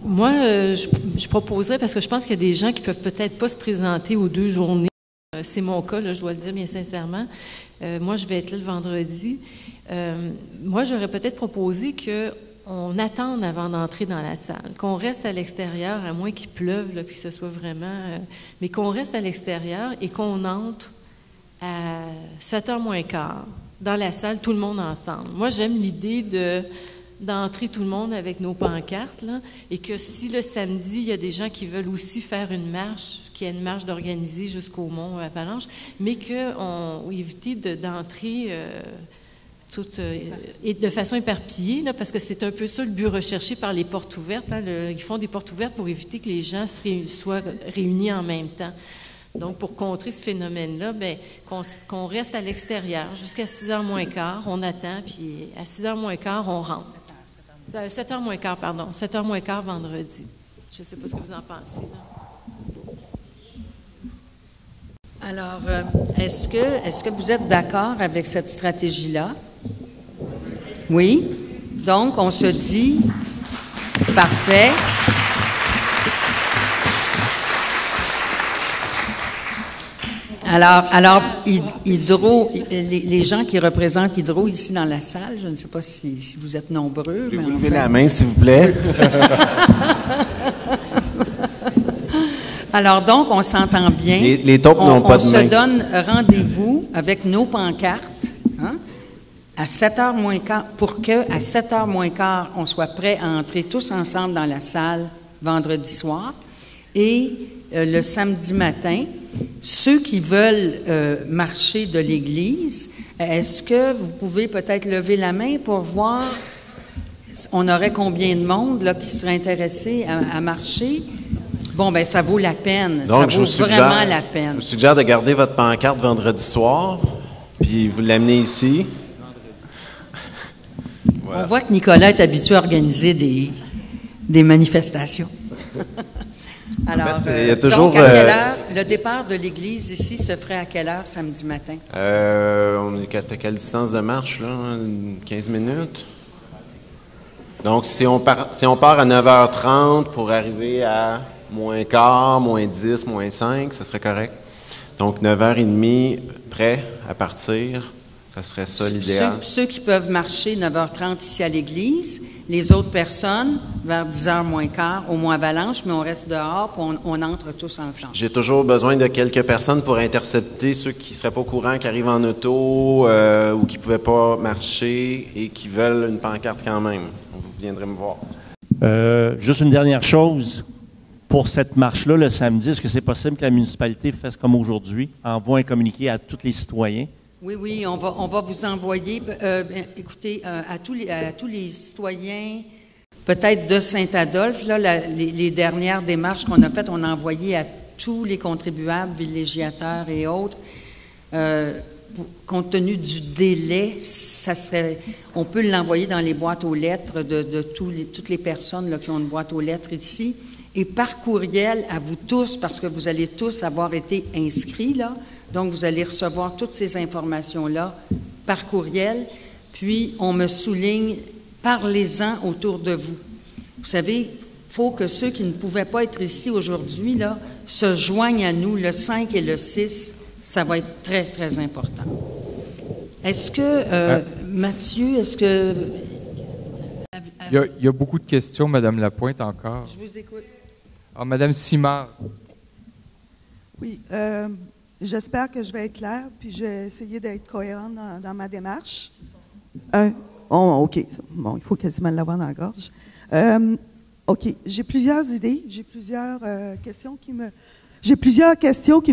Moi, je proposerais, parce que je pense qu'il y a des gens qui peuvent peut-être pas se présenter aux 2 journées. C'est mon cas, là, je dois le dire bien sincèrement. Moi, je vais être là le vendredi. Moi, j'aurais peut-être proposé qu'on attende avant d'entrer dans la salle, qu'on reste à l'extérieur, à moins qu'il pleuve, là, puis que ce soit vraiment... mais qu'on reste à l'extérieur et qu'on entre à 7h moins quart dans la salle, tout le monde ensemble. Moi, j'aime l'idée d'entrer tout le monde avec nos pancartes, là, et que si le samedi, il y a des gens qui veulent aussi faire une marche, qu'il y ait une marche d'organiser jusqu'au Mont Avalanche, mais qu'on éviter d'entrer et de façon éparpillée, là, parce que c'est un peu ça le but recherché par les portes ouvertes. Hein, ils font des portes ouvertes pour éviter que les gens soient réunis en même temps. Donc, pour contrer ce phénomène-là, bien, qu'on reste à l'extérieur jusqu'à 6h moins quart, on attend, puis à 6h moins quart, on rentre. 7h moins quart, pardon. 7h moins quart vendredi. Je ne sais pas ce que vous en pensez, là. Alors, est-ce que vous êtes d'accord avec cette stratégie-là? Oui. Donc, on se dit, parfait. Alors, Hydro, les gens qui représentent Hydro ici dans la salle, je ne sais pas si vous êtes nombreux. Vous levez la main, s'il vous plaît. Alors donc, on s'entend bien. Les taupes n'ont pas de main. On se donne rendez-vous avec nos pancartes, hein, à 7h moins quart, pour qu'à 7h moins quart, on soit prêt à entrer tous ensemble dans la salle vendredi soir. Et le samedi matin, ceux qui veulent marcher de l'église, est-ce que vous pouvez peut-être lever la main pour voir, on aurait combien de monde là, qui serait intéressé à marcher? Bon, bien, ça vaut la peine. Donc, ça vaut vraiment la peine. Je vous suggère de garder votre pancarte vendredi soir, puis vous l'amenez ici. Voilà. On voit que Nicolas est habitué à organiser des manifestations. Alors, en fait, il y a toujours, donc, à quelle heure, le départ de l'église ici se ferait à quelle heure samedi matin? On est à quelle distance de marche, là? 15 minutes? Donc, si on part à 9h30 pour arriver à moins quart, moins 10, moins 5, ça serait correct. Donc, 9h30, prêt à partir, ça serait ça l'idéal. Ceux qui peuvent marcher 9h30 ici à l'église, les autres personnes, vers 10h moins quart, au Mont Avalanche, mais on reste dehors, puis on entre tous ensemble. J'ai toujours besoin de quelques personnes pour intercepter ceux qui ne seraient pas au courant, qui arrivent en auto ou qui ne pouvaient pas marcher et qui veulent une pancarte quand même. Vous viendrez me voir. Juste une dernière chose. Pour cette marche-là, le samedi, est-ce que c'est possible que la municipalité fasse comme aujourd'hui, envoie un communiqué à tous les citoyens? Oui, on va vous envoyer, écoutez, à tous les citoyens, peut-être de Saint-Adolphe, là, les dernières démarches qu'on a faites, on a envoyé à tous les contribuables, villégiateurs et autres. Compte tenu du délai, on peut l'envoyer dans les boîtes aux lettres de toutes les personnes là, qui ont une boîte aux lettres ici. Et par courriel à vous tous, parce que vous allez tous avoir été inscrits, là. Donc, vous allez recevoir toutes ces informations-là par courriel. Puis, on me souligne, parlez-en autour de vous. Vous savez, il faut que ceux qui ne pouvaient pas être ici aujourd'hui, là, se joignent à nous le 5 et le 6. Ça va être très, très important. Est-ce que, Mathieu, est-ce que... Il y a beaucoup de questions, Mme Lapointe, encore. Je vous écoute. Alors, Mme Simard. Oui, j'espère que je vais être claire, puis je vais essayer d'être cohérente dans ma démarche. OK. Bon, il faut quasiment l'avoir dans la gorge. OK. J'ai plusieurs idées, j'ai plusieurs questions qui me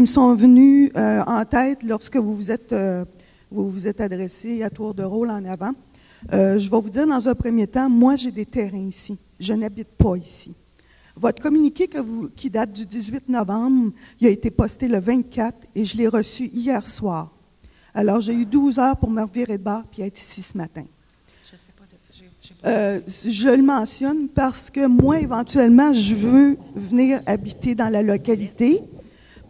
sont venues en tête lorsque vous vous êtes adressé à tour de rôle en avant. Je vais vous dire dans un premier temps, moi j'ai des terrains ici. Je n'habite pas ici. Votre communiqué qui date du 18 novembre, il a été posté le 24 et je l'ai reçu hier soir. Alors, j'ai eu 12 heures pour me revirer de bord puis être ici ce matin. Je le mentionne parce que moi, éventuellement, je veux venir habiter dans la localité.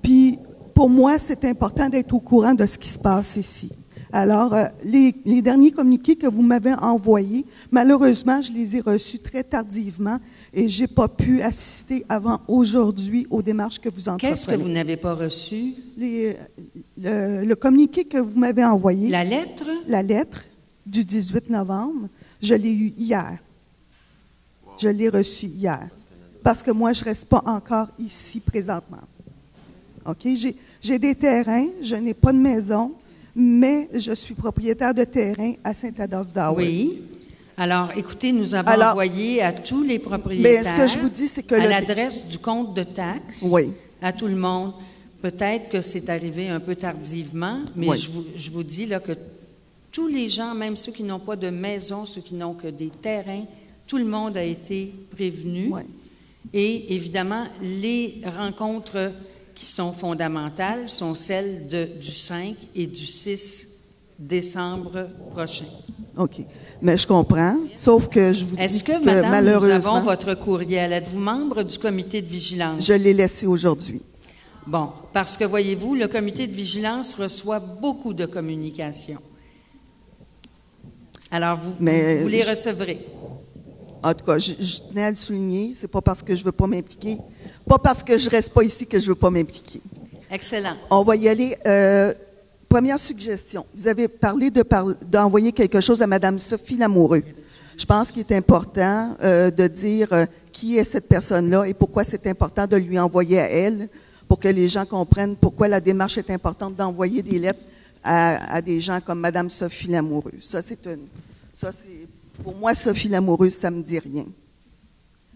Puis, pour moi, c'est important d'être au courant de ce qui se passe ici. Alors, les derniers communiqués que vous m'avez envoyés, malheureusement, je les ai reçus très tardivement et je n'ai pas pu assister avant aujourd'hui aux démarches que vous entreprenez. Qu'est-ce que vous n'avez pas reçu? Le communiqué que vous m'avez envoyé. La lettre? La lettre du 18 novembre, je l'ai eue hier. Je l'ai reçue hier. Parce que moi, je ne reste pas encore ici présentement. OK? J'ai des terrains, je n'ai pas de maison, mais je suis propriétaire de terrain à Saint-Adolphe-d'Hawaii. Oui. Alors, écoutez, nous avons envoyé à tous les propriétaires, mais ce que je vous dis, c'est que à l'adresse du compte de taxes, oui, à tout le monde. Peut-être que c'est arrivé un peu tardivement, mais oui, je vous dis là que tous les gens, même ceux qui n'ont pas de maison, ceux qui n'ont que des terrains, tout le monde a été prévenu. oui. Et évidemment, les rencontres qui sont fondamentales sont celles du 5 et du 6 décembre prochain. OK. Mais je comprends, sauf que je vous dis Est-ce que, madame, malheureusement, nous avons votre courriel? Êtes-vous membre du comité de vigilance? je l'ai laissé aujourd'hui. Bon, parce que, voyez-vous, le comité de vigilance reçoit beaucoup de communications. Alors, vous les recevrez. En tout cas, je tenais à le souligner. C'est pas parce que je veux pas m'impliquer, pas parce que je reste pas ici que je veux pas m'impliquer. Excellent. On va y aller. Première suggestion. Vous avez parlé d'envoyer quelque chose à Mme Sophie Lamoureux. Je pense qu'il est important de dire qui est cette personne-là et pourquoi c'est important de lui envoyer à elle, pour que les gens comprennent pourquoi la démarche est importante d'envoyer des lettres à des gens comme Mme Sophie Lamoureux. Pour moi, Sophie Lamoureux, ça me dit rien.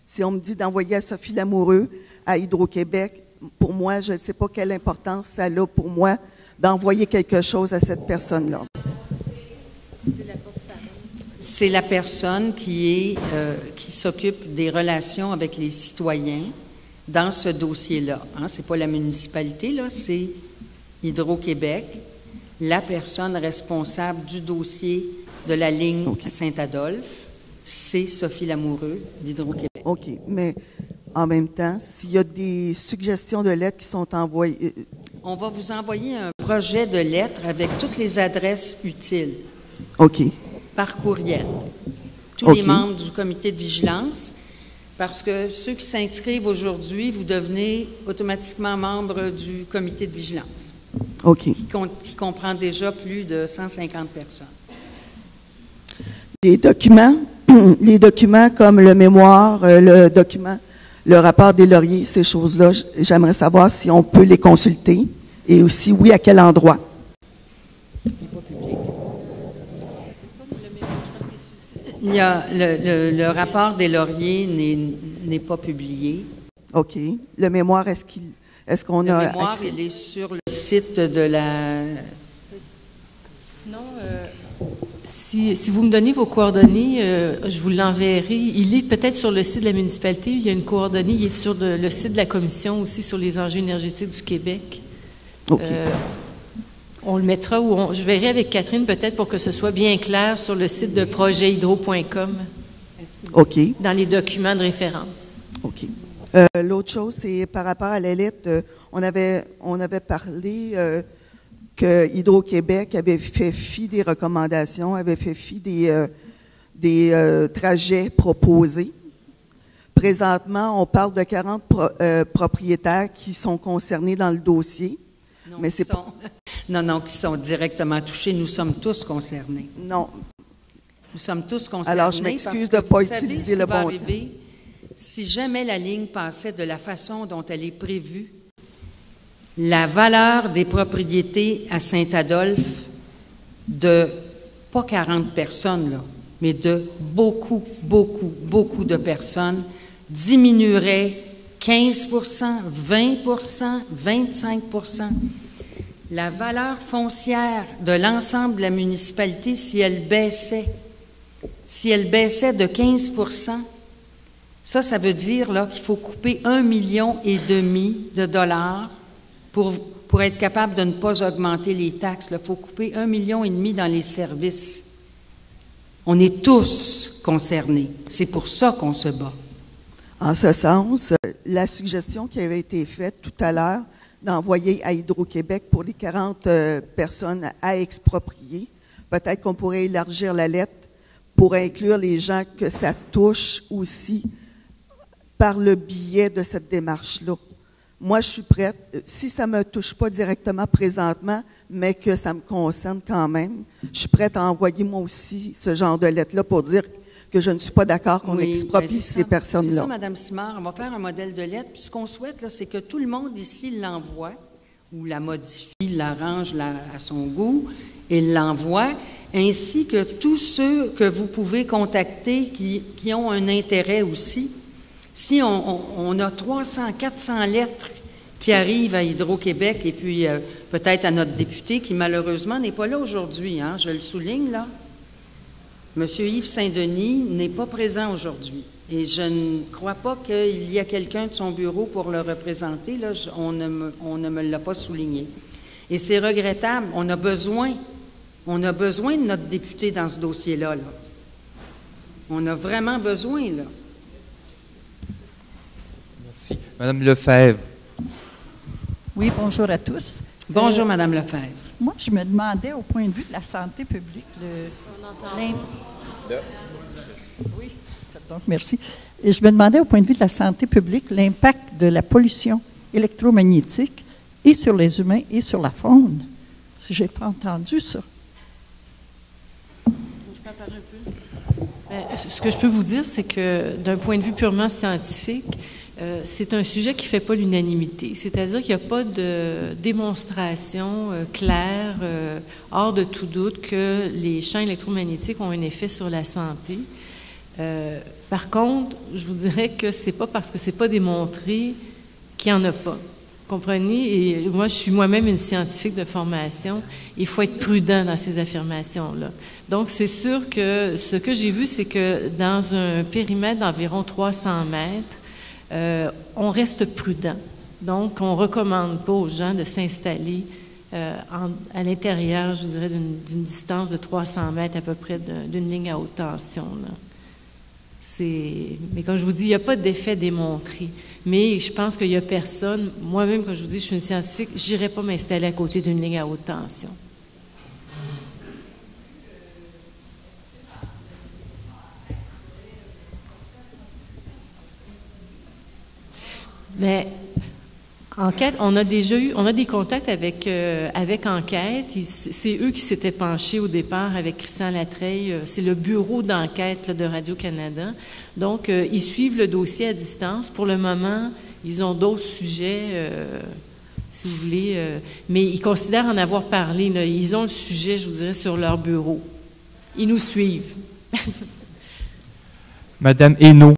Si on me dit d'envoyer à Sophie Lamoureux à Hydro-Québec, pour moi, je ne sais pas quelle importance ça a pour moi d'envoyer quelque chose à cette personne-là. C'est la personne qui s'occupe des relations avec les citoyens dans ce dossier-là. Hein? Ce n'est pas la municipalité, là, c'est Hydro-Québec, la personne responsable du dossier de la ligne Saint-Adolphe, c'est Sophie Lamoureux d'Hydro-Québec. OK, mais en même temps, s'il y a des suggestions de lettres qui sont envoyées... On va vous envoyer un projet de lettre avec toutes les adresses utiles. OK. Par courriel. Tous les membres du comité de vigilance, parce que ceux qui s'inscrivent aujourd'hui, vous devenez automatiquement membre du comité de vigilance. OK. Qui comprend déjà plus de 150 personnes. Les documents comme le mémoire, le rapport des lauriers, ces choses-là, j'aimerais savoir si on peut les consulter et aussi, oui, à quel endroit. Il y a le rapport des lauriers n'est pas publié. OK. Le mémoire, est-ce qu'on a... Le mémoire, accès? Il est sur le site de la... Sinon, si vous me donnez vos coordonnées, je vous l'enverrai. Il est peut-être sur le site de la municipalité. Il y a une coordonnée. Il est sur le site de la commission aussi, sur les enjeux énergétiques du Québec. OK. On le mettra où je verrai avec Catherine peut-être pour que ce soit bien clair sur le site de projethydro.com. OK. Dans les documents de référence. OK. L'autre chose, c'est par rapport à la lettre, on avait parlé que Hydro-Québec avait fait fi des recommandations, avait fait fi des trajets proposés. Présentement, on parle de 40 propriétaires qui sont concernés dans le dossier. Non, mais c'est qui sont directement touchés. Nous sommes tous concernés. Non. Nous sommes tous concernés. Alors, je m'excuse de ne pas utiliser le bon terme. Si jamais la ligne passait de la façon dont elle est prévue, la valeur des propriétés à Saint-Adolphe de, pas 40 personnes, là, mais de beaucoup, beaucoup, beaucoup de personnes diminuerait 15 20 25 La valeur foncière de l'ensemble de la municipalité, si elle baissait de 15 ça veut dire là, qu'il faut couper 1,5 million de dollars pour être capable de ne pas augmenter les taxes. Il faut couper 1,5 million dans les services. On est tous concernés. C'est pour ça qu'on se bat. En ce sens, la suggestion qui avait été faite tout à l'heure d'envoyer à Hydro-Québec pour les 40 personnes à exproprier. Peut-être qu'on pourrait élargir la lettre pour inclure les gens que ça touche aussi par le biais de cette démarche-là. Moi, je suis prête, si ça ne me touche pas directement présentement, mais que ça me concerne quand même, je suis prête à envoyer moi aussi ce genre de lettre-là pour dire que je ne suis pas d'accord qu'on exproprie ces personnes-là. C'est ça, Mme Simard. On va faire un modèle de lettre. Puis ce qu'on souhaite, là, c'est que tout le monde ici l'envoie ou la modifie, l'arrange à son goût et l'envoie, ainsi que tous ceux que vous pouvez contacter qui ont un intérêt aussi. Si on a 300, 400 lettres qui arrivent à Hydro-Québec et puis peut-être à notre député qui malheureusement n'est pas là aujourd'hui, hein, je le souligne là. Monsieur Yves Saint-Denis n'est pas présent aujourd'hui et je ne crois pas qu'il y a quelqu'un de son bureau pour le représenter. Là, on ne me l'a pas souligné. Et c'est regrettable. On a besoin de notre député dans ce dossier-là. Là. On a vraiment besoin, là. Merci. Madame Lefebvre. Oui, bonjour à tous. Bonjour, Madame Lefebvre. Moi, je me demandais, au point de vue de la santé publique, Oui, donc merci. Et je me demandais, au point de vue de la santé publique, l'impact de la pollution électromagnétique et sur les humains et sur la faune. Je n'ai pas entendu ça. Je peux en parler un peu? Ce que je peux vous dire, c'est que d'un point de vue purement scientifique, c'est un sujet qui ne fait pas l'unanimité. C'est-à-dire qu'il n'y a pas de démonstration claire, hors de tout doute, que les champs électromagnétiques ont un effet sur la santé. Par contre, je vous dirais que ce n'est pas parce que ce n'est pas démontré qu'il n'y en a pas. Comprenez? Et moi, je suis moi-même une scientifique de formation. Il faut être prudent dans ces affirmations-là. Donc, c'est sûr que ce que j'ai vu, c'est que dans un périmètre d'environ 300 mètres, on reste prudent. Donc, on ne recommande pas aux gens de s'installer à l'intérieur, je dirais, d'une distance de 300 mètres à peu près d'une ligne à haute tension. Là. Mais comme je vous dis, il n'y a pas d'effet démontré. Mais je pense qu'il n'y a personne, moi-même, comme je vous dis, je suis une scientifique, je n'irai pas m'installer à côté d'une ligne à haute tension. Mais Enquête, on a des contacts avec Enquête. C'est eux qui s'étaient penchés au départ avec Christian Latreille. C'est le bureau d'enquête de Radio-Canada. Donc, ils suivent le dossier à distance. Pour le moment, ils ont d'autres sujets, si vous voulez, mais ils considèrent en avoir parlé. Là. Ils ont le sujet, je vous dirais, sur leur bureau. Ils nous suivent. Madame Hainaut.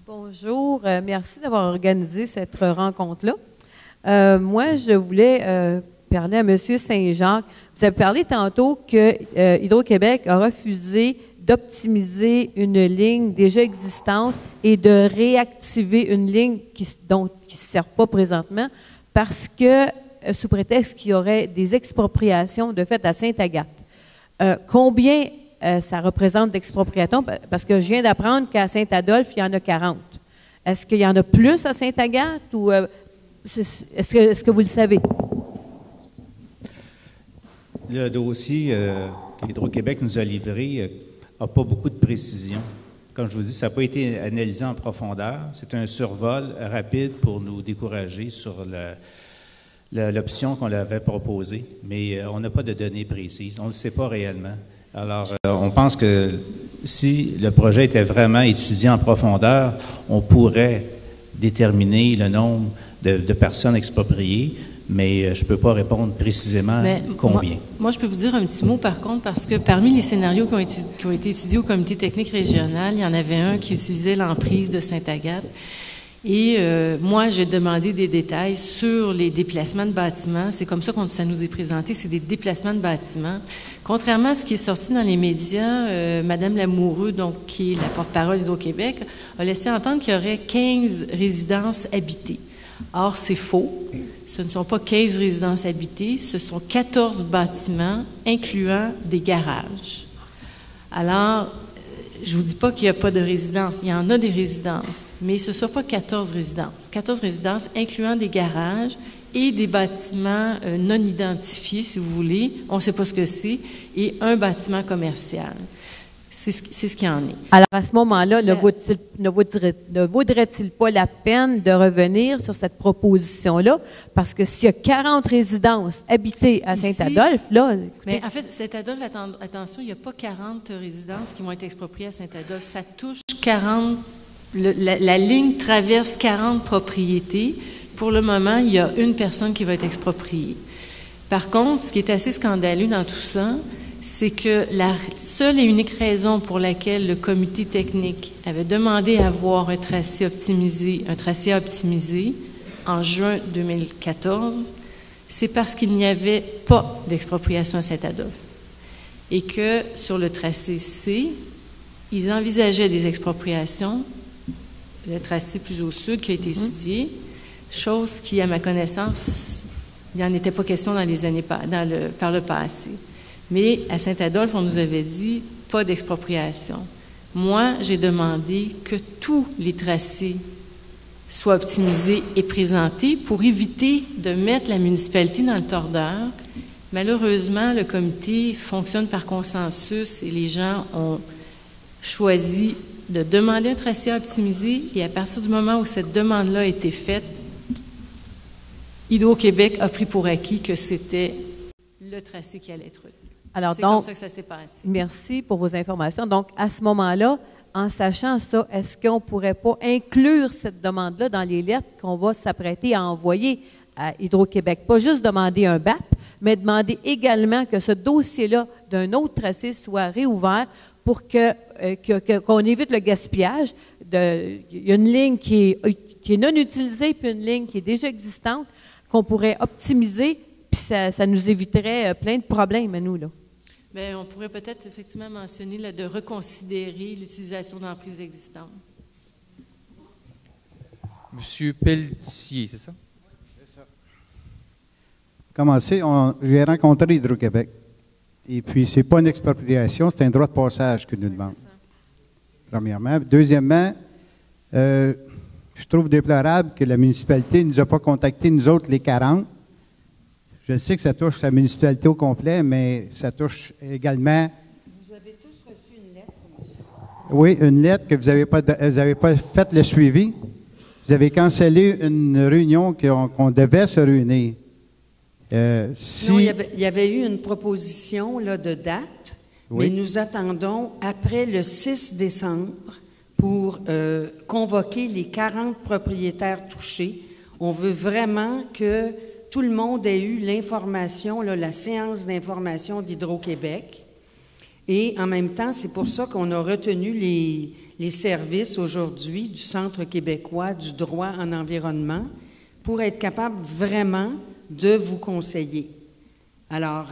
Bonjour, merci d'avoir organisé cette rencontre-là. Moi, je voulais parler à M. Saint-Jacques. Vous avez parlé tantôt que Hydro-Québec a refusé d'optimiser une ligne déjà existante et de réactiver une ligne qui ne se sert pas présentement parce que, sous prétexte qu'il y aurait des expropriations de fait à Sainte-Agathe. Combien ça représente d'expropriations? Parce que je viens d'apprendre qu'à Saint-Adolphe, il y en a 40. Est-ce qu'il y en a plus à Sainte-Agathe ou est-ce que vous le savez? Le dossier qu'Hydro-Québec nous a livré n'a pas beaucoup de précision. Comme je vous dis, ça n'a pas été analysé en profondeur. C'est un survol rapide pour nous décourager sur l'option qu'on avait proposée, mais on n'a pas de données précises. On ne le sait pas réellement. Alors, on pense que si le projet était vraiment étudié en profondeur, on pourrait déterminer le nombre de personnes expropriées, mais je ne peux pas répondre précisément combien. Moi, je peux vous dire un petit mot, par contre, parce que parmi les scénarios qui ont été étudiés au comité technique régional, il y en avait un qui utilisait l'emprise de Sainte-Agathe. Et moi, j'ai demandé des détails sur les déplacements de bâtiments. C'est comme ça que ça nous est présenté, c'est des déplacements de bâtiments. Contrairement à ce qui est sorti dans les médias, Mme Lamoureux, donc, qui est la porte-parole d'Hydro-Québec, a laissé entendre qu'il y aurait 15 résidences habitées. Or, c'est faux. Ce ne sont pas 15 résidences habitées, ce sont 14 bâtiments, incluant des garages. Alors, je ne vous dis pas qu'il n'y a pas de résidences. Il y en a des résidences, mais ce ne sont pas 14 résidences. 14 résidences incluant des garages et des bâtiments non identifiés, si vous voulez. On ne sait pas ce que c'est, et un bâtiment commercial. C'est ce qu'il y en est. Alors, à ce moment-là, ne vaudrait-il pas la peine de revenir sur cette proposition-là? Parce que s'il y a 40 résidences habitées à Saint-Adolphe, là... Mais en fait, Saint-Adolphe, attention, il n'y a pas 40 résidences qui vont être expropriées à Saint-Adolphe. Ça touche 40... La ligne traverse 40 propriétés. Pour le moment, il y a une personne qui va être expropriée. Par contre, ce qui est assez scandaleux dans tout ça, c'est que la seule et unique raison pour laquelle le comité technique avait demandé à avoir un tracé optimisé en juin 2014, c'est parce qu'il n'y avait pas d'expropriation à Saint-Adolphe. Et que sur le tracé C, ils envisageaient des expropriations, le tracé plus au sud qui a été étudié, chose qui, à ma connaissance, il n'y en était pas question dans les années par le passé. Mais à Saint-Adolphe, on nous avait dit pas d'expropriation. Moi, j'ai demandé que tous les tracés soient optimisés et présentés pour éviter de mettre la municipalité dans le tordeur. Malheureusement, le comité fonctionne par consensus et les gens ont choisi de demander un tracé à optimiser, et à partir du moment où cette demande-là a été faite, Hydro-Québec a pris pour acquis que c'était le tracé qui allait être retenu. Alors, c'est donc, comme ça que ça s'est passé. Merci pour vos informations. Donc, à ce moment-là, en sachant ça, est-ce qu'on ne pourrait pas inclure cette demande-là dans les lettres qu'on va s'apprêter à envoyer à Hydro-Québec? Pas juste demander un BAP, mais demander également que ce dossier-là d'un autre tracé soit réouvert pour qu'on évite le gaspillage. Il y a une ligne qui est non utilisée, puis une ligne qui est déjà existante, qu'on pourrait optimiser, puis ça nous éviterait plein de problèmes à nous, là. Bien, on pourrait peut-être effectivement mentionner là, de reconsidérer l'utilisation d'emprises existantes. Monsieur Pelletier, c'est ça? C'est ça. Commencer, j'ai rencontré Hydro-Québec. Et puis, ce n'est pas une expropriation, c'est un droit de passage que nous demandons. Premièrement. Deuxièmement, je trouve déplorable que la municipalité ne nous a pas contactés, nous autres, les 40. Je sais que ça touche la municipalité au complet, mais ça touche également... Vous avez tous reçu une lettre, monsieur? Oui, une lettre que vous n'avez pas fait le suivi. Vous avez cancellé une réunion qu'on devait se réunir. Non, il y avait eu une proposition là, de date, oui. Mais nous attendons après le 6 décembre pour convoquer les 40 propriétaires touchés. On veut vraiment que tout le monde ait eu l'information, là, la séance d'information d'Hydro-Québec. Et en même temps, c'est pour ça qu'on a retenu les services aujourd'hui du Centre québécois du droit en environnement pour être capable vraiment de vous conseiller. Alors,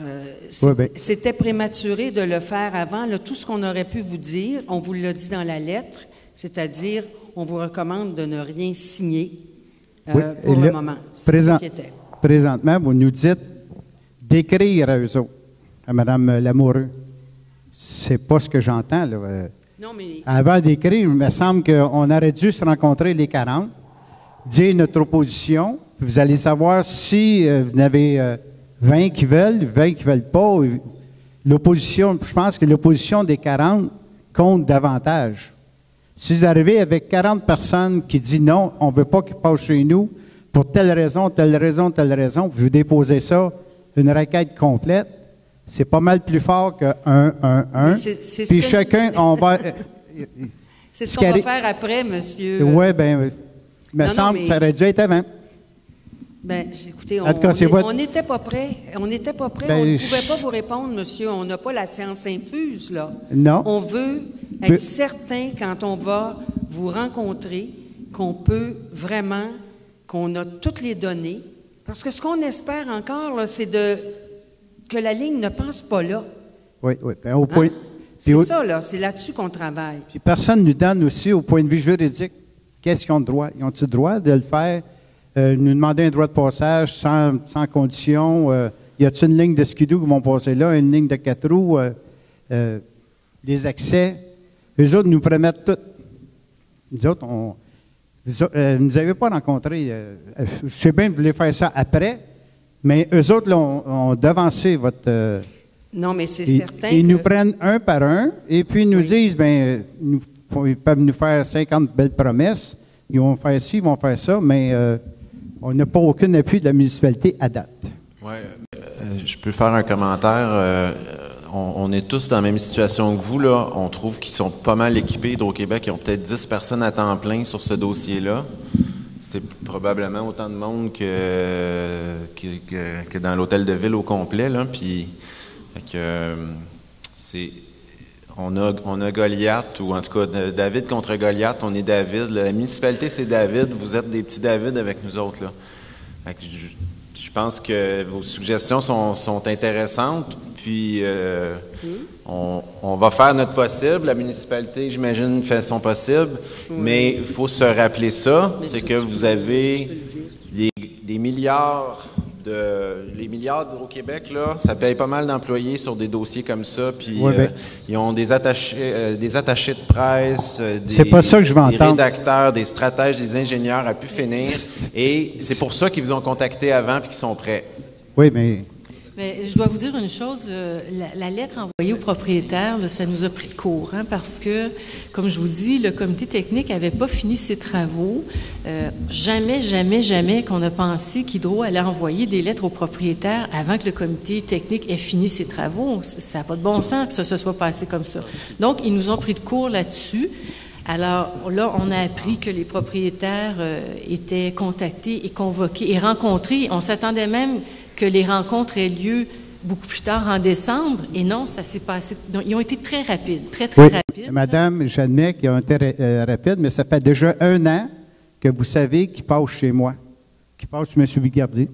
c'était prématuré de le faire avant. Là, tout ce qu'on aurait pu vous dire, on vous l'a dit dans la lettre, c'est-à-dire, on vous recommande de ne rien signer pour le moment. C'est ce qui était. Présentement, vous nous dites d'écrire à eux autres, à Mme Lamoureux. C'est pas ce que j'entends, là. Non, mais... Avant d'écrire, il me semble qu'on aurait dû se rencontrer les 40, dire notre opposition. Vous allez savoir si vous en avez 20 qui veulent pas. L'opposition, je pense que l'opposition des 40 compte davantage. Si vous arrivez avec 40 personnes qui disent non, on ne veut pas qu'ils passent chez nous pour telle raison, vous déposez ça, une requête complète, c'est pas mal plus fort que 1. Puis chacun, on va... c'est ce qu'on va faire après, monsieur. Oui, bien, il me semble que ça aurait dû être avant. Bien, écoutez, on n'était pas prêts. On n'était pas prêts. On ne pouvait pas vous répondre, monsieur. On n'a pas la science infuse, là. Non. On veut être certain, quand on va vous rencontrer, qu'on peut vraiment, qu'on a toutes les données. Parce que ce qu'on espère encore, là, c'est que la ligne ne passe pas là. Oui, oui. Ben, au point... C'est ça, là. C'est là-dessus qu'on travaille. Puis personne ne nous donne aussi, au point de vue juridique, qu'est-ce qu'ils ont le droit? Ils ont-ils le droit de le faire? Nous demander un droit de passage sans condition. Y a-t-il une ligne de skidoo qui vont passer là, une ligne de 4 roues, les accès? Eux autres nous promettent tout. Nous autres, Vous nous avez pas rencontré. Je sais bien que vous voulez faire ça après, mais eux autres là, ont devancé votre. Non, mais c'est certain. Ils nous prennent un par un et puis ils nous disent ils peuvent nous faire 50 belles promesses. Ils vont faire ci, ils vont faire ça, mais on n'a pas aucun appui de la municipalité à date. Oui, je peux faire un commentaire. On est tous dans la même situation que vous, là. On trouve qu'ils sont pas mal équipés. Hydro-Québec, ils ont peut-être 10 personnes à temps plein sur ce dossier-là. C'est probablement autant de monde que dans l'hôtel de ville au complet, là. Puis, on a Goliath, ou en tout cas David contre Goliath. On est David. La municipalité, c'est David. Vous êtes des petits David avec nous autres, là. Fait que je pense que vos suggestions sont intéressantes. Puis, on va faire notre possible. La municipalité, j'imagine, fait son possible. Mais il faut se rappeler ça, c'est que vous avez des milliards les milliards d'Hydro-Québec, là, ça paye pas mal d'employés sur des dossiers comme ça. Puis, ils ont des attachés de presse, c'est pas ça que je veux des entendre. rédacteurs, des stratèges, des ingénieurs à pu finir. Et c'est pour ça qu'ils vous ont contacté avant et qu'ils sont prêts. Oui, mais je dois vous dire une chose, la lettre envoyée au propriétaire, là, ça nous a pris de court, hein, parce que, comme je vous dis, le comité technique n'avait pas fini ses travaux. Jamais qu'on a pensé qu'Hydro allait envoyer des lettres au propriétaire avant que le comité technique ait fini ses travaux. Ça n'a pas de bon sens que ça se soit passé comme ça. Donc, ils nous ont pris de court là-dessus. Alors là, on a appris que les propriétaires étaient contactés et convoqués et rencontrés. On s'attendait même que les rencontres aient lieu beaucoup plus tard en décembre, et non, ça s'est passé. Donc, ils ont été très rapides, très rapides. Madame, j'admets qu'ils ont été rapides, mais ça fait déjà 1 an que vous savez qu'ils passent chez moi, qu'ils passent chez M. Bigardier.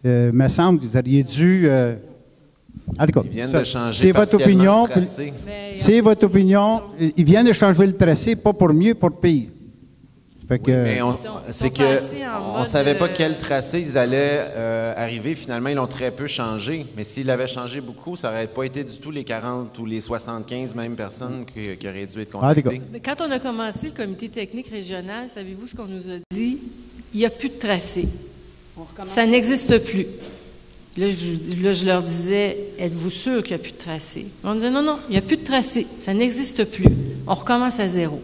Il me semble que vous auriez dû... en tout cas, ils viennent de changer c'est votre opinion. le tracé. C'est votre opinion. Ils viennent de changer le tracé, pas pour mieux, pour pire. Mais on ne savait pas quel tracé ils allaient arriver. Finalement, ils l'ont très peu changé. Mais s'ils l'avaient changé beaucoup, ça n'aurait pas été du tout les 40 ou les 75 mêmes personnes qui auraient dû être contactées. Quand on a commencé le comité technique régional, savez-vous ce qu'on nous a dit? Il n'y a plus de tracé. Ça n'existe plus. Là, je leur disais, êtes-vous sûr qu'il n'y a plus de tracé? On disait, non, il n'y a plus de tracé. Ça n'existe plus. On recommence à zéro.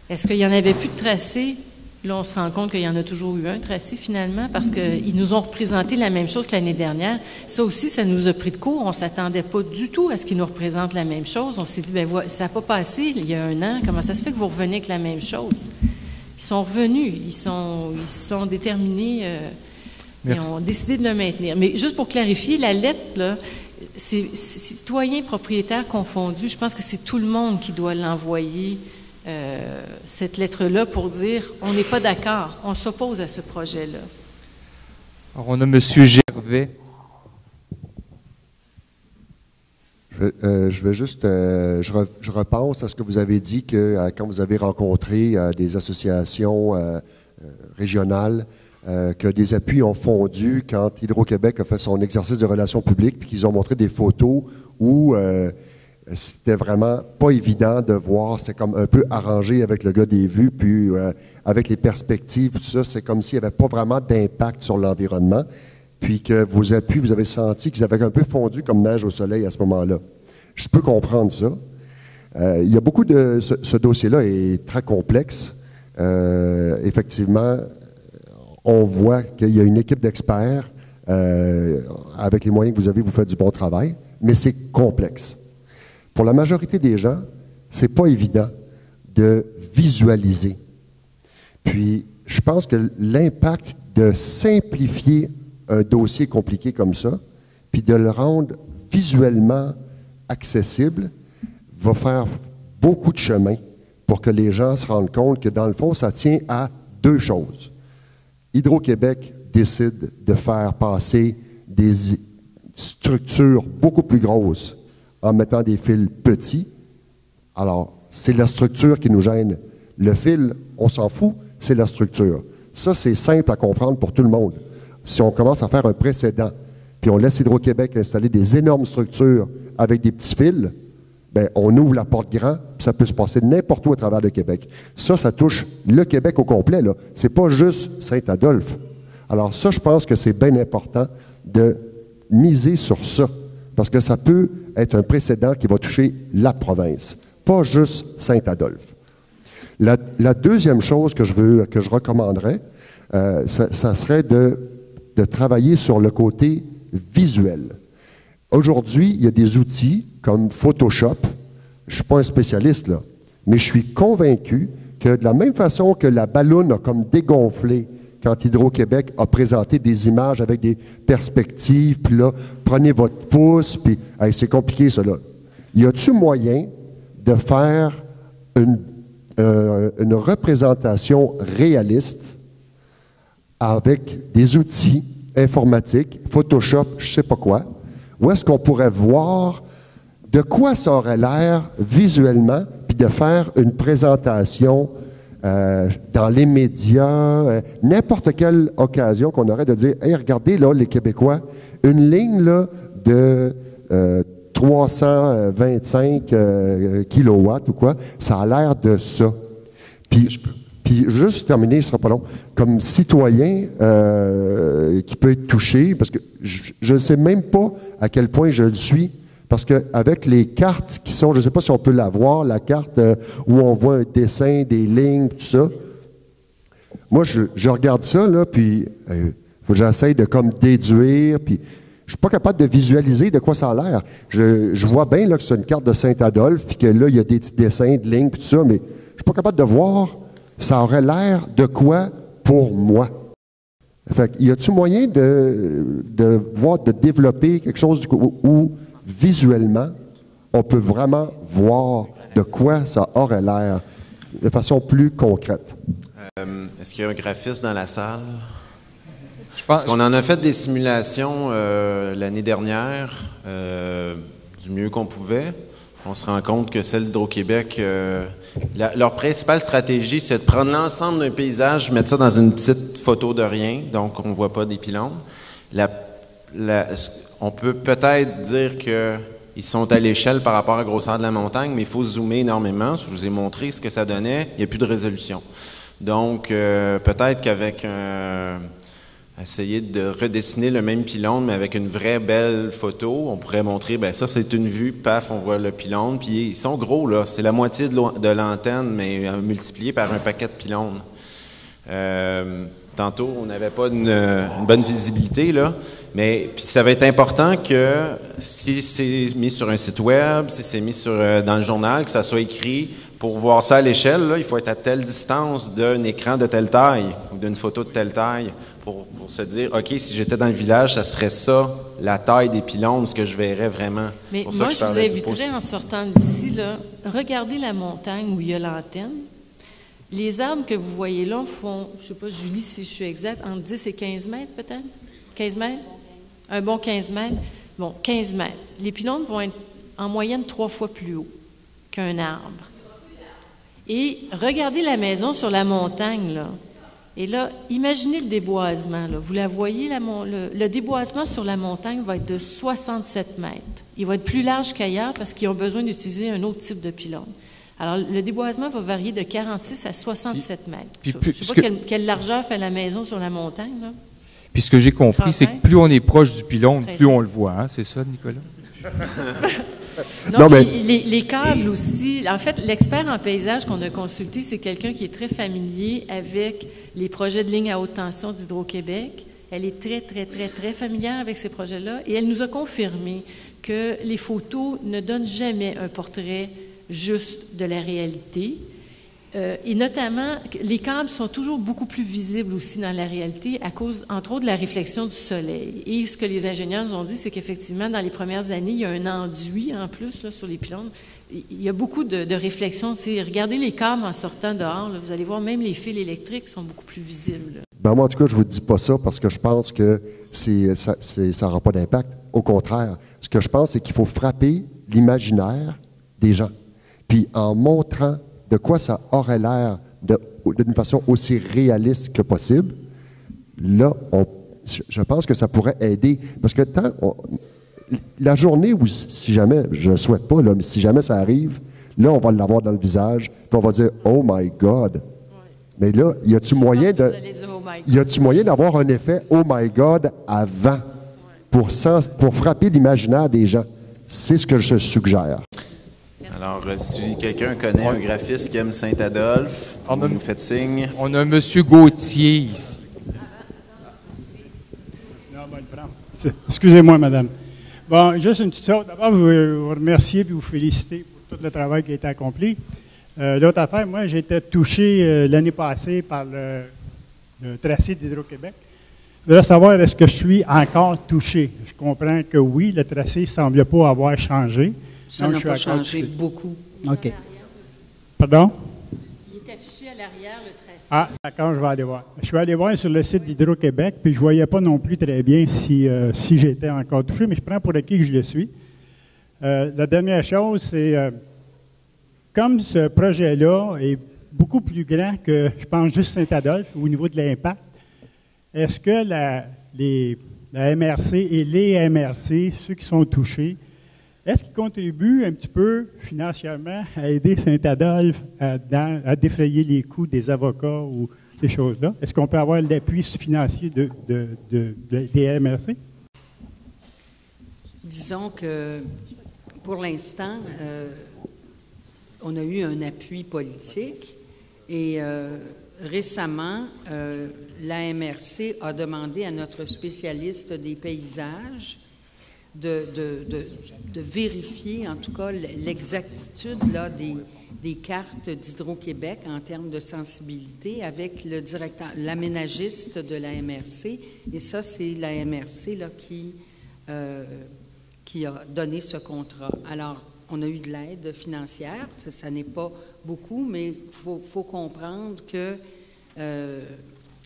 Est-ce qu'il n'y en avait plus de tracé? Là, on se rend compte qu'il y en a toujours eu un tracé, finalement, parce qu'ils nous ont représenté la même chose que l'année dernière. Ça aussi, ça nous a pris de court. On ne s'attendait pas du tout à ce qu'ils nous représentent la même chose. On s'est dit, ça n'a pas passé il y a 1 an. Comment ça se fait que vous revenez avec la même chose? Ils sont revenus. Ils sont déterminés et ont décidé de le maintenir. Mais juste pour clarifier, la lettre, là, c'est citoyens propriétaires confondus. Je pense que c'est tout le monde qui doit l'envoyer. Cette lettre-là pour dire on n'est pas d'accord, on s'oppose à ce projet-là. Alors, on a M. Gervais. Je vais juste, je repense à ce que vous avez dit que quand vous avez rencontré des associations régionales, que des appuis ont fondu quand Hydro-Québec a fait son exercice de relations publiques, puis qu'ils ont montré des photos où c'était vraiment pas évident de voir, c'est comme un peu arrangé avec le gars des vues, puis avec les perspectives, tout ça, c'est comme s'il n'y avait pas vraiment d'impact sur l'environnement, puis que vos appuis, vous avez senti qu'ils avaient un peu fondu comme neige au soleil à ce moment-là. Je peux comprendre ça. Il y a beaucoup de... Ce dossier-là est très complexe. Effectivement, on voit qu'il y a une équipe d'experts, avec les moyens que vous avez, vous faites du bon travail, mais c'est complexe. Pour la majorité des gens, c'est pas évident de visualiser. Puis, je pense que l'impact de simplifier un dossier compliqué comme ça, puis de le rendre visuellement accessible, va faire beaucoup de chemin pour que les gens se rendent compte que, dans le fond, ça tient à 2 choses. Hydro-Québec décide de faire passer des structures beaucoup plus grosses en mettant des fils petits. Alors, c'est la structure qui nous gêne. Le fil, on s'en fout, c'est la structure. Ça, c'est simple à comprendre pour tout le monde. Si on commence à faire un précédent, puis on laisse Hydro-Québec installer des énormes structures avec des petits fils, ben, on ouvre la porte grand, puis ça peut se passer n'importe où à travers le Québec. Ça touche le Québec au complet, là. C'est pas juste Saint-Adolphe. Alors ça, je pense que c'est bien important de miser sur ça, parce que ça peut être un précédent qui va toucher la province, pas juste Saint-Adolphe. La deuxième chose que je recommanderais, ça serait de travailler sur le côté visuel. Aujourd'hui, il y a des outils comme Photoshop. Je ne suis pas un spécialiste, là, mais je suis convaincu que de la même façon que la balloune a comme dégonflé quand Hydro-Québec a présenté des images avec des perspectives, puis là, prenez votre pouce, puis hey, c'est compliqué, ça, là. Y a-t-il moyen de faire une représentation réaliste avec des outils informatiques, Photoshop, je ne sais pas quoi, où est-ce qu'on pourrait voir de quoi ça aurait l'air visuellement, puis de faire une présentation dans les médias, n'importe quelle occasion qu'on aurait de dire, hey, regardez là, les Québécois, une ligne là de 325 kilowatts ou quoi, ça a l'air de ça. Puis juste terminer, ce sera pas long, comme citoyen qui peut être touché, parce que je ne sais même pas à quel point je le suis, parce qu'avec les cartes qui sont, je ne sais pas si on peut la voir, la carte où on voit un dessin, des lignes, tout ça. Moi, je regarde ça, là, puis faut que j'essaye de comme déduire, puis je suis pas capable de visualiser de quoi ça a l'air. Je vois bien là, que c'est une carte de Saint-Adolphe, puis que là, il y a des petits dessins de lignes, puis tout ça, mais je suis pas capable de voir ça aurait l'air de quoi pour moi. Fait que, y a-t-il moyen de voir, de développer quelque chose où visuellement, on peut vraiment voir de quoi ça aurait l'air de façon plus concrète? Est-ce qu'il y a un graphiste dans la salle? Parce qu'on en a fait des simulations l'année dernière, du mieux qu'on pouvait. On se rend compte que celle d'Hydro-Québec, leur principale stratégie, c'est de prendre l'ensemble d'un paysage, mettre ça dans une petite photo de rien, donc on ne voit pas des pylônes. On peut peut-être dire qu'ils sont à l'échelle par rapport à la grosseur de la montagne, mais il faut zoomer énormément. Je vous ai montré ce que ça donnait, il n'y a plus de résolution. Donc, peut-être qu'avec essayer de redessiner le même pylône, mais avec une vraie belle photo, on pourrait montrer, ben ça c'est une vue, paf, on voit le pylône, puis ils sont gros là, c'est la moitié de l'antenne, mais multiplié par un paquet de pylônes. Tantôt, on n'avait pas une bonne visibilité là, mais puis ça va être important que si c'est mis sur un site web, si c'est mis dans le journal, que ça soit écrit. Pour voir ça à l'échelle, là, il faut être à telle distance d'un écran de telle taille ou d'une photo de telle taille pour se dire, OK, si j'étais dans le village, ça serait ça, la taille des pylônes, ce que je verrais vraiment. Mais moi, je vous inviterais, en sortant d'ici, là, regardez la montagne où il y a l'antenne. Les arbres que vous voyez là font, je ne sais pas, Julie, si je suis exacte, entre 10 et 15 mètres peut-être? 15 mètres? Un bon 15 mètres? Bon, 15 mètres. Les pylônes vont être en moyenne 3 fois plus haut qu'un arbre. Et regardez la maison sur la montagne, là. Et là, imaginez le déboisement, là. Vous la voyez, le déboisement sur la montagne va être de 67 mètres. Il va être plus large qu'ailleurs parce qu'ils ont besoin d'utiliser un autre type de pylône. Alors, le déboisement va varier de 46 à 67 mètres. Je ne sais pas quelle largeur fait la maison sur la montagne, là. Puis ce que j'ai compris, c'est que plus on est proche du pylône, plus on le voit. Hein? C'est ça, Nicolas? Non, mais les câbles aussi. En fait, l'expert en paysage qu'on a consulté, c'est quelqu'un qui est très familier avec les projets de ligne à haute tension d'Hydro-Québec. Elle est très, très, très, très familière avec ces projets-là et elle nous a confirmé que les photos ne donnent jamais un portrait juste de la réalité. Et notamment, les câbles sont toujours beaucoup plus visibles aussi dans la réalité à cause, entre autres, de la réflexion du soleil. Et ce que les ingénieurs nous ont dit, c'est qu'effectivement, dans les premières années, il y a un enduit en plus là, sur les pylônes. Il y a beaucoup de réflexions. Regardez les câbles en sortant dehors. Là, vous allez voir, même les fils électriques sont beaucoup plus visibles. Ben moi, en tout cas, je ne vous dis pas ça parce que je pense que ça n'aura pas d'impact. Au contraire, ce que je pense, c'est qu'il faut frapper l'imaginaire des gens. Puis en montrant de quoi ça aurait l'air d'une façon aussi réaliste que possible, là, je pense que ça pourrait aider. Parce que la journée où, si jamais, je ne le souhaite pas, là, mais si jamais ça arrive, là, on va l'avoir dans le visage, puis on va dire « Oh my God! » Mais là, y a-tu moyen d'avoir un effet « Oh my God » avant pour frapper l'imaginaire des gens? C'est ce que je suggère. Alors, si quelqu'un connaît un graphiste qui aime Saint-Adolphe, vous nous faites signe. On a M. Gauthier ici. Non, on va le prendre. Excusez-moi, madame. Bon, juste une petite chose. D'abord, vous remercier et vous féliciter pour tout le travail qui a été accompli. L'autre affaire, moi, j'ai été touché l'année passée par le tracé d'Hydro-Québec. Je voudrais savoir, est-ce que je suis encore touché? Je comprends que oui, le tracé ne semble pas avoir changé. Ça n'a pas changé beaucoup. OK. Pardon? Il est affiché à l'arrière, le tracé. Ah, d'accord, je vais aller voir. Je suis allé voir sur le site d'Hydro-Québec, puis je ne voyais pas non plus très bien si j'étais encore touché, mais je prends pour acquis que je le suis. La dernière chose, c'est... comme ce projet-là est beaucoup plus grand que, je pense, juste Saint-Adolphe au niveau de l'impact, est-ce que la MRC et les MRC, ceux qui sont touchés, est-ce qu'ils contribuent un petit peu financièrement à aider Saint-Adolphe à défrayer les coûts des avocats ou ces choses-là? Est-ce qu'on peut avoir l'appui financier des MRC? Disons que, pour l'instant, on a eu un appui politique et récemment, la MRC a demandé à notre spécialiste des paysages de vérifier, en tout cas, l'exactitude là, des cartes d'Hydro-Québec en termes de sensibilité avec le directeur, l'aménagiste de la MRC. Et ça, c'est la MRC là, qui a donné ce contrat. Alors, on a eu de l'aide financière, ça n'est pas beaucoup, mais il faut comprendre que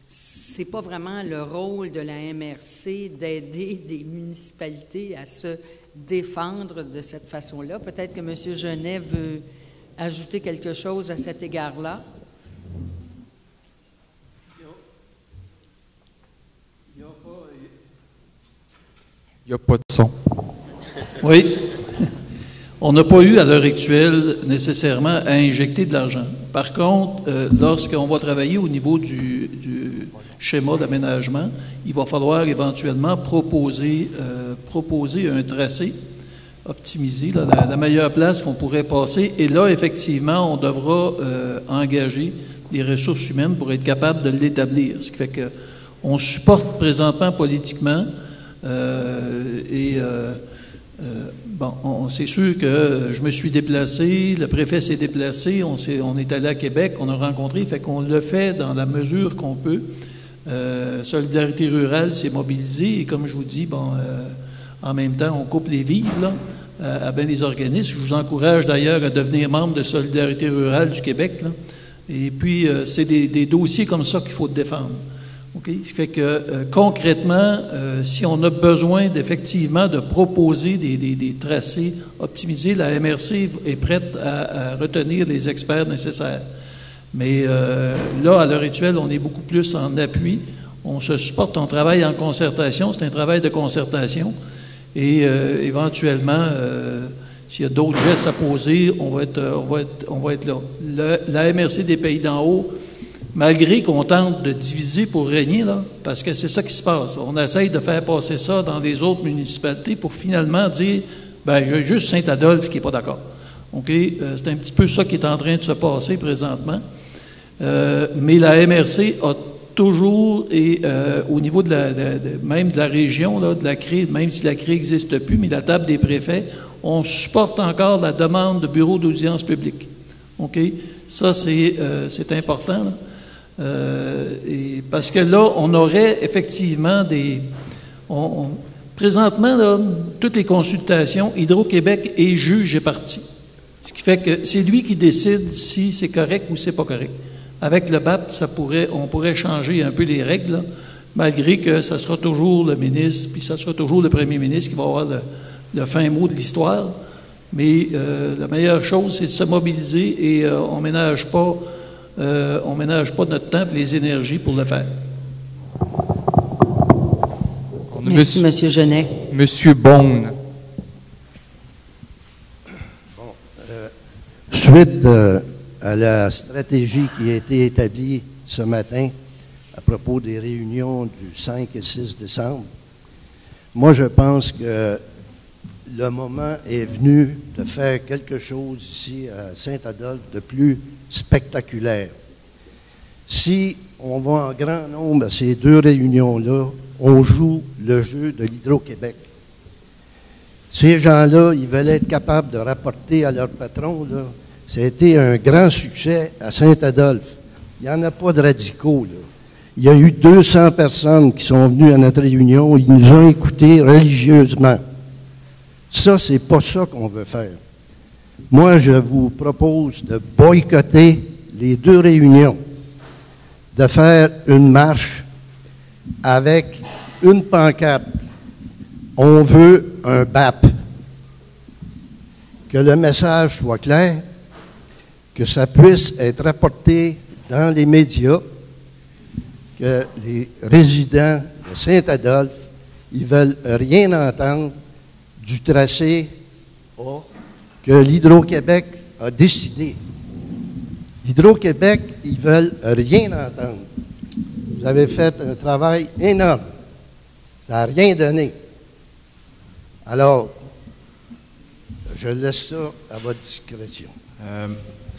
ce n'est pas vraiment le rôle de la MRC d'aider des municipalités à se défendre de cette façon-là. Peut-être que M. Genet veut ajouter quelque chose à cet égard-là. Il n'y a pas de son. Oui. On n'a pas eu à l'heure actuelle nécessairement à injecter de l'argent. Par contre, lorsqu'on va travailler au niveau du schéma d'aménagement, il va falloir éventuellement proposer un tracé optimisé, là, la meilleure place qu'on pourrait passer. Et là, effectivement, on devra engager des ressources humaines pour être capable de l'établir. Ce qui fait qu'on supporte présentement politiquement bon, c'est sûr que je me suis déplacé, le préfet s'est déplacé, on est allé à Québec, on a rencontré, fait qu'on le fait dans la mesure qu'on peut. Solidarité rurale s'est mobilisée et comme je vous dis, bon, en même temps, on coupe les vivres là, à bien des organismes. Je vous encourage d'ailleurs à devenir membre de Solidarité rurale du Québec. Là. Et puis, c'est des dossiers comme ça qu'il faut défendre. Okay? Ce qui fait que concrètement, si on a besoin effectivement de proposer des tracés optimisés, la MRC est prête à retenir les experts nécessaires. Mais là, à l'heure actuelle, on est beaucoup plus en appui. On se supporte, on travaille en concertation. C'est un travail de concertation. Et éventuellement, s'il y a d'autres gestes à poser, on va être là. La MRC des Pays d'en haut, malgré qu'on tente de diviser pour régner, là, parce que c'est ça qui se passe. On essaye de faire passer ça dans les autres municipalités pour finalement dire, ben, il y a juste Saint-Adolphe qui n'est pas d'accord. OK? C'est un petit peu ça qui est en train de se passer présentement. Mais la MRC a toujours, et au niveau même de la région, là, de la CRE, même si la CRE n'existe plus, mais la table des préfets, on supporte encore la demande de bureau d'audience publique. OK? Ça, c'est important, là. Et parce que là, on aurait effectivement présentement, là, toutes les consultations, Hydro-Québec est juge et parti. Ce qui fait que c'est lui qui décide si c'est correct ou c'est pas correct. Avec le BAP, on pourrait changer un peu les règles, là, malgré que ça sera toujours le ministre, puis ça sera toujours le premier ministre qui va avoir le fin mot de l'histoire. Mais la meilleure chose, c'est de se mobiliser et on ménage pas notre temps et les énergies pour le faire. Merci, M. Genet. Monsieur Beaune. suite à la stratégie qui a été établie ce matin à propos des réunions du 5 et 6 décembre, moi je pense que le moment est venu de faire quelque chose ici à Saint-Adolphe de plus spectaculaire. Si on va en grand nombre à ces deux réunions-là, on joue le jeu de l'Hydro-Québec. Ces gens-là, ils veulent être capables de rapporter à leur patron, là, ça a été un grand succès à Saint-Adolphe. Il n'y en a pas de radicaux, là. Il y a eu 200 personnes qui sont venues à notre réunion, ils nous ont écoutés religieusement. Ça, c'est pas ça qu'on veut faire. Moi, je vous propose de boycotter les deux réunions, de faire une marche avec une pancarte. On veut un BAP. Que le message soit clair, que ça puisse être rapporté dans les médias, que les résidents de Saint-Adolphe, ils veulent rien entendre du tracé A que l'Hydro-Québec a décidé. L'Hydro-Québec, ils veulent rien entendre. Vous avez fait un travail énorme. Ça n'a rien donné. Alors, je laisse ça à votre discrétion.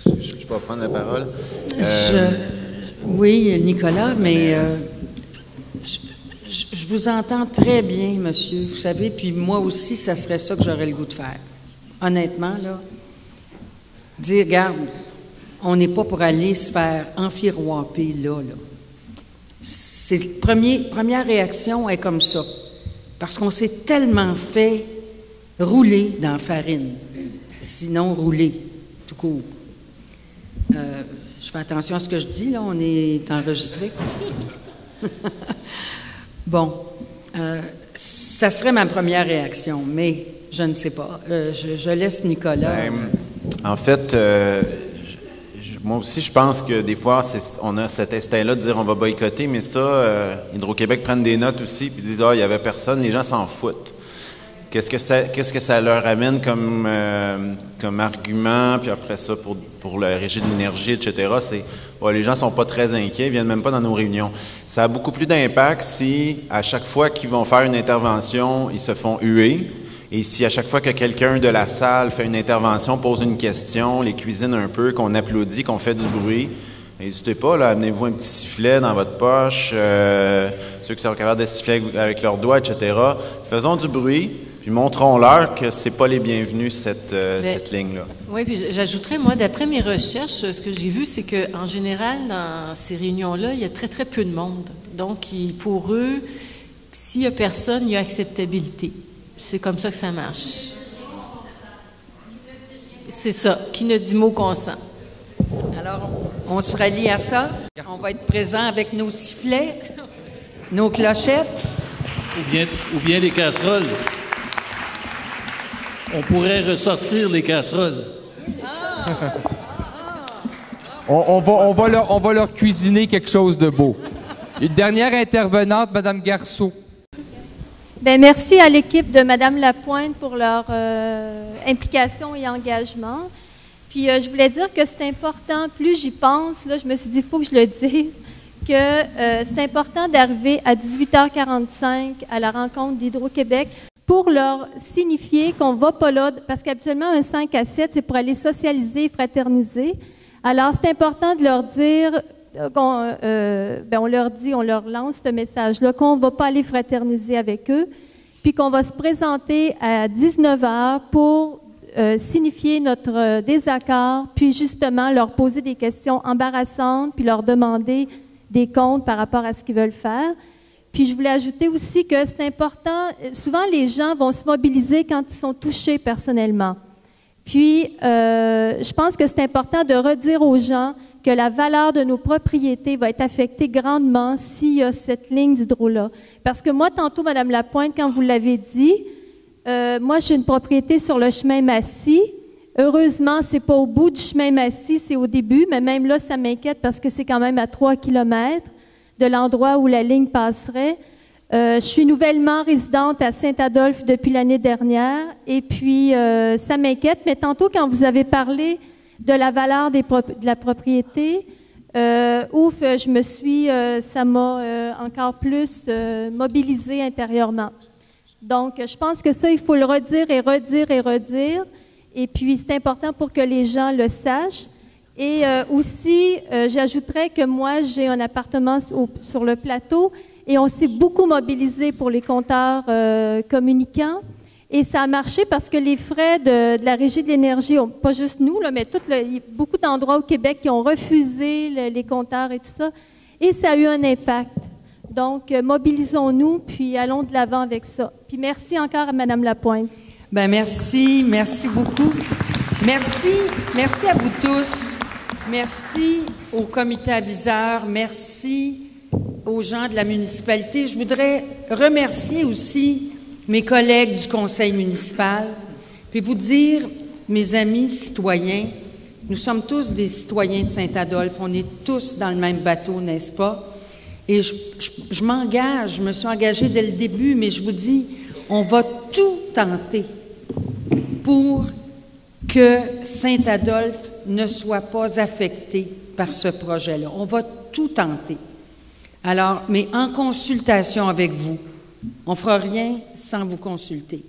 Je peux prendre la parole? Oui, Nicolas, mais je vous entends très bien, monsieur. Vous savez, puis moi aussi, ça serait ça que j'aurais le goût de faire. Honnêtement, là, dire, regarde, on n'est pas pour aller se faire enfiroiper là. C'est première réaction est comme ça. Parce qu'on s'est tellement fait rouler dans la farine. Sinon, rouler, tout court. Je fais attention à ce que je dis, là, on est enregistré. Bon, ça serait ma première réaction, mais je ne sais pas. Je laisse Nicolas. En fait, moi aussi, je pense que des fois, on a cet instinct-là de dire on va boycotter, mais ça, Hydro-Québec prennent des notes aussi, puis disent il n'y avait personne, les gens s'en foutent. Qu'est-ce que ça leur amène comme argument, puis après ça, pour le régime de l'énergie, etc., c'est les gens ne sont pas très inquiets, ils ne viennent même pas dans nos réunions. Ça a beaucoup plus d'impact si, à chaque fois qu'ils vont faire une intervention, ils se font huer, et si à chaque fois que quelqu'un de la salle fait une intervention, pose une question, les cuisine un peu, qu'on applaudit, qu'on fait du bruit, n'hésitez pas, là, amenez-vous un petit sifflet dans votre poche, ceux qui sont capables de siffler avec leurs doigts, etc. Faisons du bruit. Puis montrons-leur que ce n'est pas les bienvenus, cette ligne-là. Oui, puis j'ajouterais, moi, d'après mes recherches, ce que j'ai vu, c'est qu'en général, dans ces réunions-là, il y a très, très peu de monde. Donc, pour eux, s'il n'y a personne, il y a acceptabilité. C'est comme ça que ça marche. C'est ça, qui ne dit mot consent. Alors, on se rallie à ça. On va être présent avec nos sifflets, nos clochettes. Ou bien les casseroles. On pourrait ressortir les casseroles. On va leur cuisiner quelque chose de beau. Une dernière intervenante, Mme Garceau. Bien, merci à l'équipe de Mme Lapointe pour leur implication et engagement. Puis, je voulais dire que c'est important, plus j'y pense, là, je me suis dit, il faut que je le dise, que c'est important d'arriver à 18h45 à la rencontre d'Hydro-Québec pour leur signifier qu'on ne va pas là, parce qu'habituellement, un 5 à 7, c'est pour aller socialiser, fraterniser. Alors, c'est important de leur dire, on leur lance ce message-là, qu'on ne va pas aller fraterniser avec eux, puis qu'on va se présenter à 19h pour signifier notre désaccord, puis justement leur poser des questions embarrassantes, puis leur demander des comptes par rapport à ce qu'ils veulent faire. Puis je voulais ajouter aussi que c'est important, souvent les gens vont se mobiliser quand ils sont touchés personnellement. Puis je pense que c'est important de redire aux gens que la valeur de nos propriétés va être affectée grandement s'il y a cette ligne d'hydro-là. Parce que moi, tantôt, Mme Lapointe, quand vous l'avez dit, moi, j'ai une propriété sur le chemin Massy. Heureusement, c'est pas au bout du chemin Massy, c'est au début, mais même là, ça m'inquiète parce que c'est quand même à 3 kilomètres de l'endroit où la ligne passerait. Je suis nouvellement résidente à Saint-Adolphe depuis l'année dernière et puis ça m'inquiète. Mais tantôt, quand vous avez parlé de la valeur de la propriété. Ouf, ça m'a encore plus mobilisée intérieurement. Donc, je pense que ça, il faut le redire et redire et redire. Et puis, c'est important pour que les gens le sachent. Et aussi, j'ajouterais que moi, j'ai un appartement sur le plateau et on s'est beaucoup mobilisé pour les compteurs communicants. Et ça a marché parce que les frais de la Régie de l'énergie, pas juste nous, là, mais il y a beaucoup d'endroits au Québec qui ont refusé les compteurs et tout ça. Et ça a eu un impact. Donc, mobilisons-nous, puis allons de l'avant avec ça. Puis merci encore à Mme Lapointe. Bien, merci beaucoup. Merci à vous tous. Merci au comité aviseur. Merci aux gens de la municipalité. Je voudrais remercier aussi mes collègues du conseil municipal, puis vous dire, mes amis citoyens, nous sommes tous des citoyens de Saint-Adolphe. On est tous dans le même bateau, n'est-ce pas? Et je m'engage, je me suis engagée dès le début, mais je vous dis, on va tout tenter pour que Saint-Adolphe ne soit pas affecté par ce projet-là. On va tout tenter. Alors, mais en consultation avec vous. On ne fera rien sans vous consulter.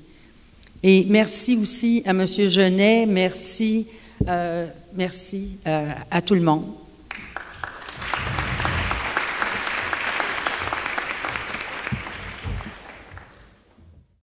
Et merci aussi à M. Genet, merci à tout le monde.